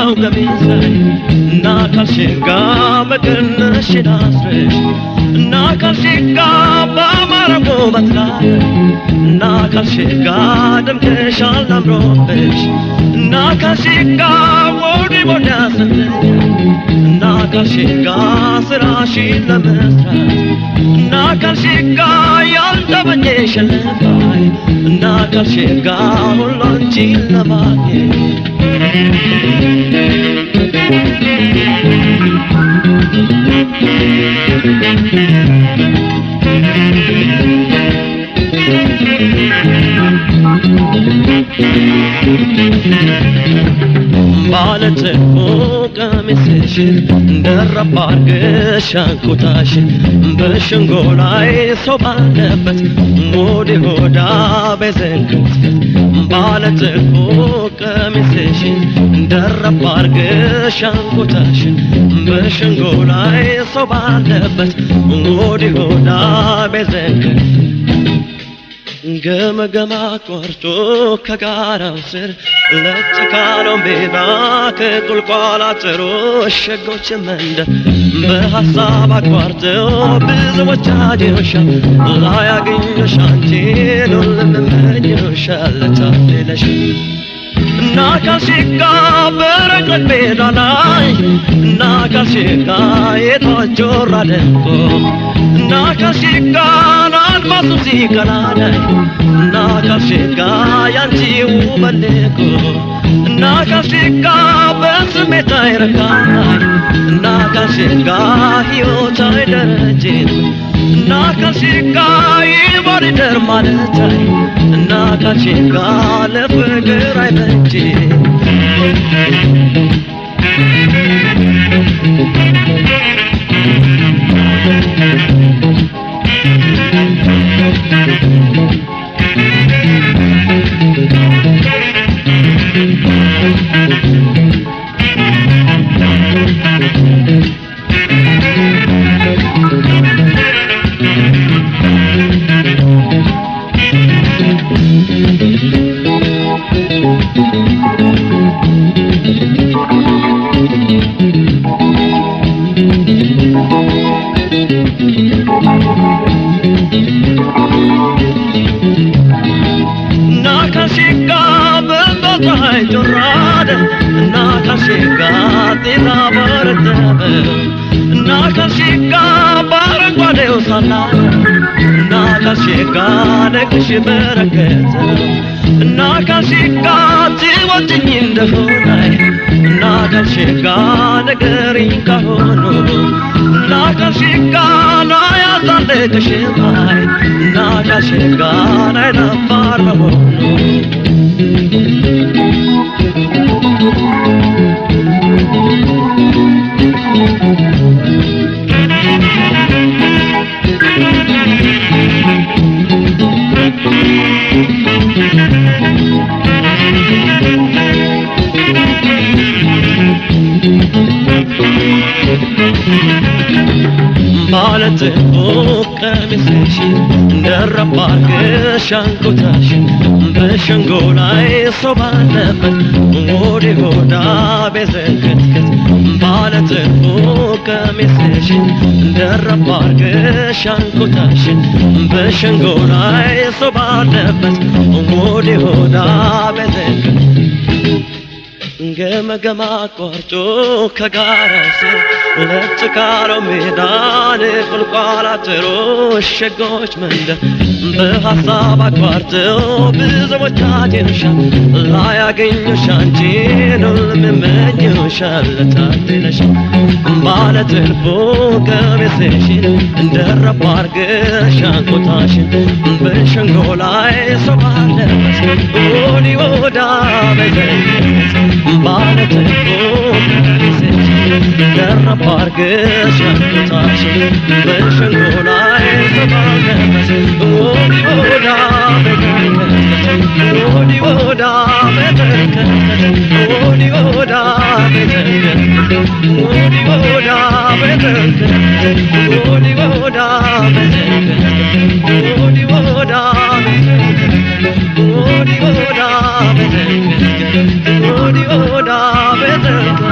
በሞላው ቀሚሳይ እና ካልሽጋ በቅንሽን አስረሽ እና ካልሽጋ በአማረጎ በትላይ እና ካልሽጋ ደምቀሻል አምሮብሽ እና ካልሽጋ ወዲ ወዲ ያሰለኝ እና ካልሽጋ ስራሽን ለመስራት እና ካልሽጋ ያልተመኘሽ ለባይ እና ካልሽጋ ሁሉንቺን ለማግኘት ባለትርፉ ቀሚስሽን ደረብ አድርገሽ አንኩታሽን በሸንጎ ላይ ሰው ባለበት ሞዲ ሆዳ በዘንክትክት ባለትርፉ ቀሚስሽን ደረብ አድርገሽ አንኩታሽን በሸንጎ ላይ ሰው ባለበት ሞዲ ሆዳ በዘንክት ገመገማ ቆርጦ ከጋራው ስር ለጭካለው ሜዳ ከቁልቋላጥሮ ሸጎች መንደር በሐሳብ አቋርጠው ብዙዎች አዲዮሻል ላያገኙሽ አንቺን ሁሉም እመኙሻል ታድለሽ እና ካልሽጋ በረቀት ሜዳ ላይ እና ካልሽጋ የቷጆራ ደንቆ እና ካልሽጋ አድማሱ ሲቀላላይ እና ካልሽጋ ያንቺው መልኮ እና ካልሽጋ በስሜት አይረካይ እና ካልሽጋ ሕይወት አይደረጅም እና ካልሽጋ ይወርደር ማለታይ እና ካልሽጋ ለፍቅር አይበጅም ነቅሽ በረከት እና ካልሽጋ ትወጪኝ እንደሆነ እና ካልሽጋ ነገሪኝ ካሁኑ እና ካልሽጋ ናያዛለቅሽ ማይ እና ካልሽጋ ናይናፋር መሆኑ ባለትርፉ ቀሚስሽን ደረብ አድርገሽ አንኩታሽን በሸንጎ ላይ ሰው ባለበት ሆዲ ሆዳ በዘንክትክት ባለትርፉ ቀሚስሽን ደረብ አድርገሽ አንኩታሽን በሸንጎ ላይ ሰው ባለበት ሆዲ ሆዳ በዘንክት ገመገማ ቆርጦ ከጋራው ስር ለጭካለው ሜዳን ቁልቋላጥሮ ሸጎች መንደር በሐሳብ አቋርጠው ብዙዎች አዲዮሻል ላያገኙሽ አንቺን ሁሉም እመኙሻል ታድለሽ ባለትርፉ ቀሚስሽን ደረብ አድርገሽ አንኩታሽን በሸንጎ ላይ ሰው ባለበት ሆዲ ሆዳ በዘንክት ባለትርፉ ቀሚስሽን ደረብ አድርገሽ አንኩታሽን በሸንጎ ላይ ሰው ባለበት ሆዲ ሆዳ በዘንክት ሆዲ ሆዳ በዘንክት ሆዲ ሆዳ በዘንክት ሆዲ ሆዳ በዘንክት ሆዲ ሆዳ በዘንክት ሆዲ ሆዳ በዘንክት ሆዲ ሆዳ በዘንክት ሆዲ ሆዳ በዘንክት